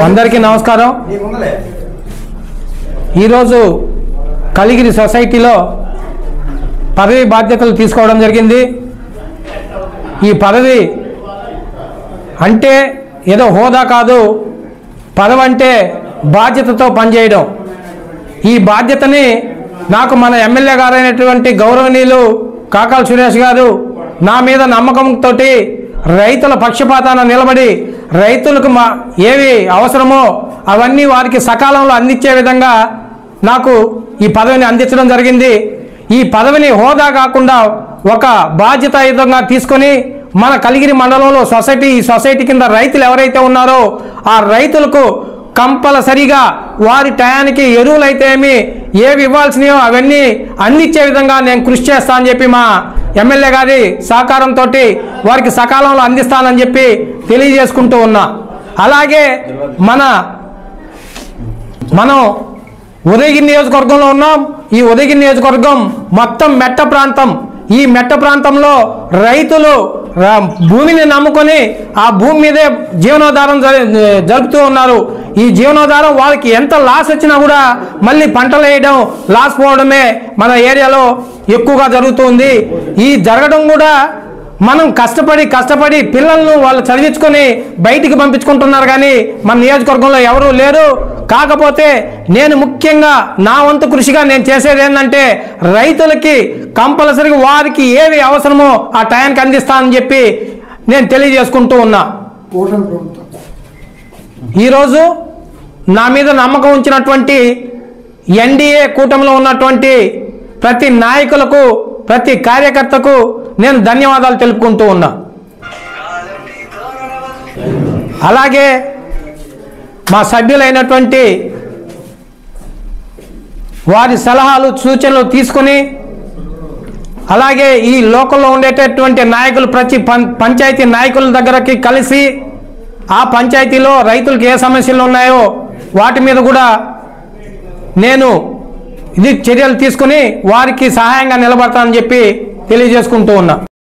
అందరికీ నమస్కారం. ఈరోజు కలిగిరి సొసైటీలో పదవి బాధ్యతలు తీసుకోవడం జరిగింది. ఈ పదవి అంటే ఏదో హోదా కాదు, పదవి అంటే బాధ్యతతో పనిచేయడం. ఈ బాధ్యతని నాకు మన ఎమ్మెల్యే గారైనటువంటి గౌరవనీయులు కాకాల సురేష్ గారు నా మీద నమ్మకంతో రైతుల పక్షపాతాన నిలబడి రైతులకు ఏవి అవసరమో అవన్నీ వారికి సకాలంలో అందించే విధంగా నాకు ఈ పదవిని అందించడం జరిగింది. ఈ పదవిని హోదా కాకుండా ఒక బాధ్యతాయుతంగా తీసుకొని మన కలిగిరి మండలంలో ఈ సొసైటీ కింద రైతులు ఎవరైతే ఉన్నారో ఆ రైతులకు కంపల్సరిగా వారి టయానికి ఎరువులైతే ఏవి ఇవ్వాల్సినయో అవన్నీ అందించే విధంగా నేను కృషి చేస్తా అని చెప్పి మా ఎమ్మెల్యే గారి సహకారంతో వారికి సకాలంలో అందిస్తానని చెప్పి తెలియజేసుకుంటూ ఉన్నా. అలాగే మనం ఉదయగిరి నియోజకవర్గంలో ఉన్నాం. ఈ ఉదయగిరి నియోజకవర్గం మొత్తం మెట్ట ప్రాంతం. ఈ మెట్ట ప్రాంతంలో రైతులు భూమిని నమ్ముకొని ఆ భూమి మీదే జీవనోధారం జరుపుతూ ఉన్నారు. ఈ జీవనోధారం వాళ్ళకి ఎంత లాస్ వచ్చినా కూడా మళ్ళీ పంటలు వేయడం, లాస్ పోవడమే మన ఏరియాలో ఎక్కువగా జరుగుతుంది. ఈ జరగడం కూడా మనం కష్టపడి పిల్లలను వాళ్ళు చదివించుకొని బయటికి పంపించుకుంటున్నారు, కానీ మన నియోజకవర్గంలో ఎవరూ లేరు. కాకపోతే నేను ముఖ్యంగా నా వంతు కృషిగా నేను చేసేది ఏంటంటే రైతులకి కంపల్సరీగా వారికి ఏవి అవసరమో ఆ టైంకి అందిస్తానని చెప్పి నేను తెలియజేసుకుంటూ ఉన్నా. ఈరోజు నా మీద నమ్మకం ఉంచినటువంటి ఎన్డీఏ కూటమిలో ఉన్నటువంటి ప్రతి నాయకులకు, ప్రతి కార్యకర్తకు నేను ధన్యవాదాలు తెలుపుకుంటూ ఉన్నా. అలాగే మా సభ్యులైనటువంటి వారి సలహాలు సూచనలు తీసుకొని, అలాగే ఈ లోకల్లో ఉండేటటువంటి నాయకులు ప్రతి పంచాయతీ నాయకుల దగ్గరకి కలిసి ఆ పంచాయతీలో రైతులకు ఏ సమస్యలు ఉన్నాయో వాటి మీద కూడా నేను చర్యలు తీసుకుని వారికి సహాయంగా నిలబడతానని చెప్పి తెలియజేసుకుంటూ ఉన్నా.